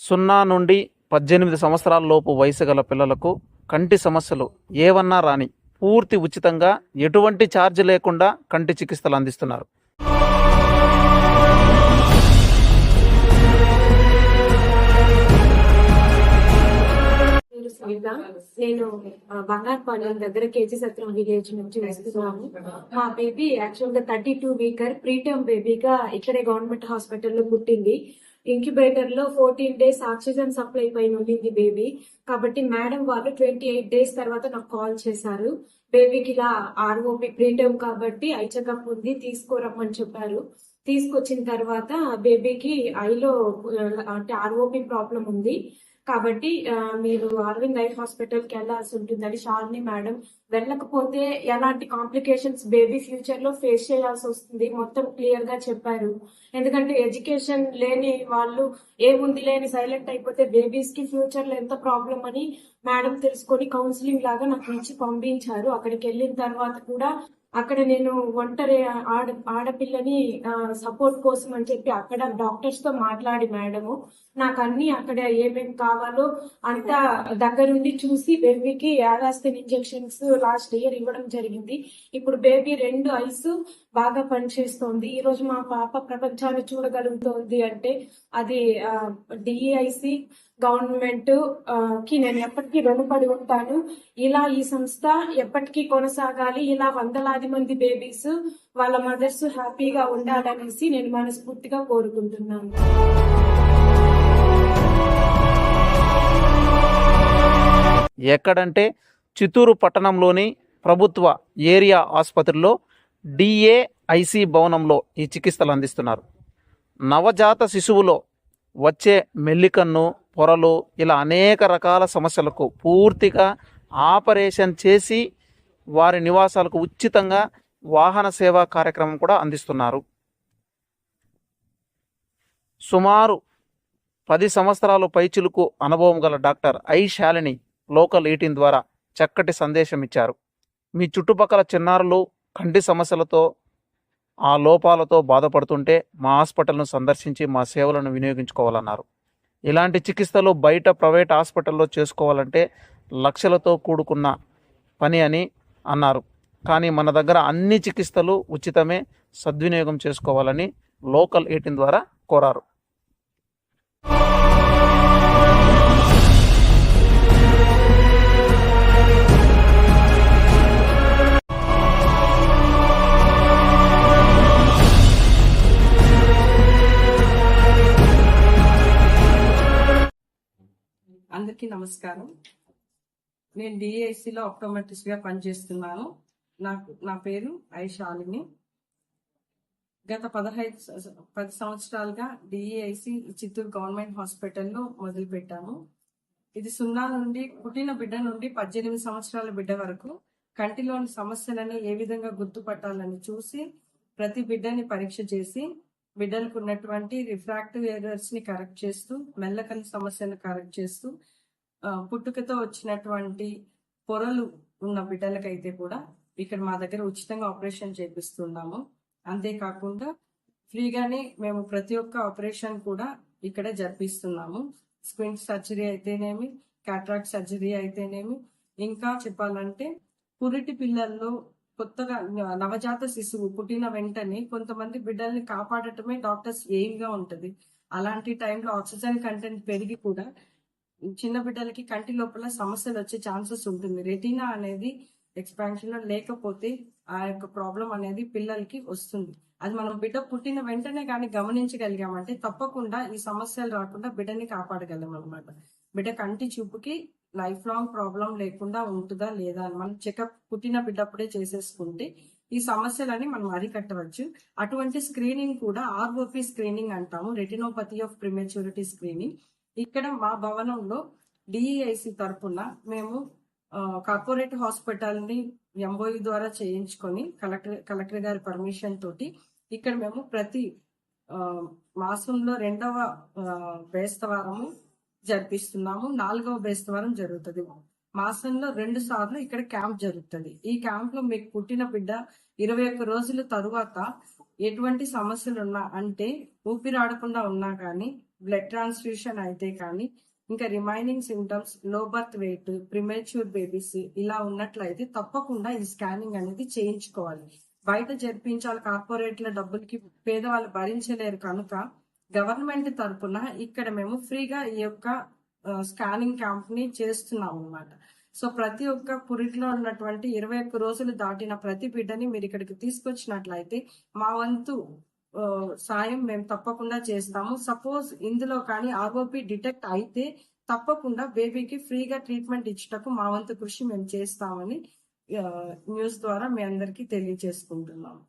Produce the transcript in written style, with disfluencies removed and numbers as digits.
0 నుండి 18 సంవత్సరాల లోపు వయసు గల పిల్లలకు కంటి సమస్యలు ఏవన్నా రాని పూర్తి ఉచితంగా ఎటువంటి ఛార్జ్ లేకుండా కంటి చికిత్సలు అందిస్తున్నారు. నేను బంగారుపాలెం దగ్గర కేజీ సత్రం విలేజ్ నుంచి వస్తున్నాను. మా బేబీ యాక్చువల్ గా 32 వీకర్ ప్రీటర్మ్ బేబీగా ఇక్కడే గవర్నమెంట్ హాస్పిటల్లో పుట్టింది. ఇంక్యుబేటర్ లో 14 డేస్ ఆక్సిజన్ సప్లై పైన ఉండింది బేబీ. కాబట్టి మేడం వాళ్ళు 28 డేస్ తర్వాత నాకు కాల్ చేశారు. బేబీకి ఇలా ఆర్ఓపి ప్రీటర్మ్ కాబట్టి ఐ చెకప్ ఉంది తీసుకోరమ్మని చెప్పారు. తీసుకొచ్చిన తర్వాత బేబీకి ఐలో అంటే ఆర్ఓపి ప్రాబ్లం ఉంది కాబట్టి మీరు అరవింద్ ఐ హాస్పిటల్ కి వెళ్లాల్సి ఉంటుందని షాలిని మేడం, వెళ్ళకపోతే ఎలాంటి కాంప్లికేషన్స్ బేబీ ఫ్యూచర్ లో ఫేస్ చేయాల్సి వస్తుంది మొత్తం క్లియర్ గా చెప్పారు. ఎందుకంటే ఎడ్యుకేషన్ లేని వాళ్ళు ఏముంది లేని సైలెంట్ అయిపోతే బేబీస్ కి ఫ్యూచర్ లో ఎంత ప్రాబ్లం అని మేడం తెలుసుకొని కౌన్సిలింగ్ లాగా నాకు ఇచ్చి పంపించారు. అక్కడికి వెళ్ళిన తర్వాత కూడా అక్కడ నేను ఒంటరి ఆడపిల్లని సపోర్ట్ కోసం అని చెప్పి అక్కడ డాక్టర్స్ తో మాట్లాడి మేడము నాకు అన్ని అక్కడ ఏమేమి కావాలో అంతా దగ్గరుండి చూసి బేబీకి యాగాస్తిన్ ఇంజెక్షన్స్ లాస్ట్ ఇయర్ ఇవ్వడం జరిగింది. ఇప్పుడు బేబీ 2 ఐస్ బాగా పనిచేస్తోంది. ఈ రోజు మా పాప ప్రపంచాన్ని చూడగలుగుతోంది అంటే అది డిఈఐసి గవర్నమెంట్ కి నేను ఎప్పటికీ రుణపడి ఉంటాను. ఇలా ఈ సంస్థ ఎప్పటికీ కొనసాగాలి. ఇలా వందలాది మంది బేబీస్ వాళ్ళ మదర్స్ హ్యాపీగా ఉండాలనేసి నేను మనస్ఫూర్తిగా కోరుకుంటున్నాను. ఎక్కడంటే చిత్తూరు పట్టణంలోని ప్రభుత్వ ఏరియా ఆసుపత్రిలో డిఏఐసి భవనంలో ఈ చికిత్సలు అందిస్తున్నారు. నవజాత శిశువులో వచ్చే మెల్లికన్ను, పొరలు ఇలా అనేక రకాల సమస్యలకు పూర్తిగా ఆపరేషన్ చేసి వారి నివాసాలకు ఉచితంగా వాహన సేవా కార్యక్రమం కూడా అందిస్తున్నారు. సుమారు 10 సంవత్సరాలు పైచిలుకు అనుభవం గల డాక్టర్ ఐ శాలిని లోకల్ 18 ద్వారా చక్కటి సందేశం ఇచ్చారు. మీ చుట్టుపక్కల చిన్నారులు కంటి సమస్యలతో ఆ లోపాలతో బాధపడుతుంటే మా హాస్పిటల్ను సందర్శించి మా సేవలను వినియోగించుకోవాలన్నారు. ఇలాంటి చికిత్సలు బయట ప్రైవేట్ హాస్పిటల్లో చేసుకోవాలంటే లక్షలతో కూడుకున్న పని అని అన్నారు. కానీ మన దగ్గర అన్ని చికిత్సలు ఉచితమే, సద్వినియోగం చేసుకోవాలని లోకల్ 18 ద్వారా కోరారు. అందరికీ నమస్కారం. నేను డిఐసిలో ఆప్టోమెట్రిస్ట్ గా పనిచేస్తున్నాను. నా పేరు ఐ శాలిని. గత 10 సంవత్సరాలుగా డిఐసి చిత్తూరు గవర్నమెంట్ హాస్పిటల్లో మొదలు పెట్టాము. ఇది 0 నుండి పుట్టిన బిడ్డ నుండి 18 సంవత్సరాల బిడ్డ వరకు కంటిలోని సమస్యలని ఏ విధంగా గుర్తుపట్టాలని చూసి ప్రతి బిడ్డని పరీక్ష చేసి బిడ్డలకు ఉన్నటువంటి రిఫ్రాక్టివ్ ఎర్రర్స్ ని కరెక్ట్ చేస్తూ, మెల్లకన్ను సమస్యను కరెక్ట్ చేస్తూ, పుట్టుకతో వచ్చినటువంటి పొరలు ఉన్న బిడ్డలకైతే కూడా ఇక్కడ మా దగ్గర ఉచితంగా ఆపరేషన్ చేపిస్తున్నాము. అంతేకాకుండా ఫ్రీగానే మేము ప్రతి ఒక్క ఆపరేషన్ కూడా ఇక్కడ జరిపిస్తున్నాము. స్క్వింట్ సర్జరీ అయితేనేమి, క్యాట్రాక్ట్ సర్జరీ అయితేనేమి, ఇంకా చెప్పాలంటే పురిటి పిల్లల్లో కొత్తగా నవజాత శిశువు పుట్టిన వెంటనే కొంతమంది బిడ్డల్ని కాపాడటమే డాక్టర్స్ ఎయిమ్ గా ఉంటది. అలాంటి టైంలో ఆక్సిజన్ కంటెంట్ పెరిగి కూడా చిన్న బిడ్డలకి కంటి లోపల సమస్యలు వచ్చే ఛాన్సెస్ ఉంటుంది. రెటీనా అనేది ఎక్స్పాన్షన్ లేకపోతే ఆ యొక్క ప్రాబ్లం అనేది పిల్లలకి వస్తుంది. అది మనం బిడ్డ పుట్టిన వెంటనే కానీ గమనించగలిగామంటే తప్పకుండా ఈ సమస్యలు రాకుండా బిడ్డని కాపాడగలం అనమాట. బిడ్డ కంటి చూపుకి లైఫ్ లాంగ్ ప్రాబ్లం లేకుండా ఉంటుందా లేదా అని మనం చెకప్ పుట్టిన బిడ్డప్పుడే చేసేసుకుంటే ఈ సమస్యలని మనం అరికట్టవచ్చు. అటువంటి స్క్రీనింగ్ కూడా ఆర్ఓపి స్క్రీనింగ్ అంటాము, రెటినోపతి ఆఫ్ ప్రిమెచ్యూరిటీ స్క్రీనింగ్. ఇక్కడ మా భవనంలో డిఈఐసి తరఫున మేము కార్పొరేట్ హాస్పిటల్ ని ఎంఓఈ ద్వారా చేయించుకొని కలెక్టర్ గారి పర్మిషన్ తోటి ఇక్కడ మేము ప్రతి మాసంలో 2వ బేస్తవారము జరిపిస్తున్నాము. 4వ బేస్తవారం జరుగుతుంది. మాసంలో 2 సార్లు ఇక్కడ క్యాంప్ జరుగుతుంది. ఈ క్యాంప్ లో మీకు పుట్టిన బిడ్డ 21 రోజుల తరువాత ఎటువంటి సమస్యలు ఉన్నా అంటే ఊపిరాడకుండా ఉన్నా కానీ బ్లడ్ ట్రాన్స్ఫ్యూషన్ అయితే కానీ ఇంకా remaining symptoms low birth weight, premature babies ఇలా ఉన్నట్లయితే తప్పకుండా ఈ స్కానింగ్ అనేది చేయించుకోవాలి. బయట జరిపించాలి, కార్పొరేట్ల డబ్బులకి పేదవాళ్ళు భరించలేరు కనుక గవర్నమెంట్ తరపున ఇక్కడ మేము ఫ్రీగా ఈ యొక్క స్కానింగ్ క్యాంప్ ని చేస్తున్నాం అన్నమాట. సో ప్రతి ఒక్క పురిట్లో ఉన్నటువంటి 21 రోజులు దాటిన ప్రతి బిడ్డని మీరు ఇక్కడికి తీసుకొచ్చినట్లయితే మా వంతు సాయం మేము తప్పకుండా చేస్తాము. సపోజ్ ఇందులో కానీ ఆర్ఓపి డిటెక్ట్ అయితే తప్పకుండా బేబీకి ఫ్రీగా ట్రీట్మెంట్ ఇచ్చుటకు మా వంతు కృషి మేము చేస్తామని న్యూస్ ద్వారా మీ అందరికీ తెలియజేసుకుంటున్నాము.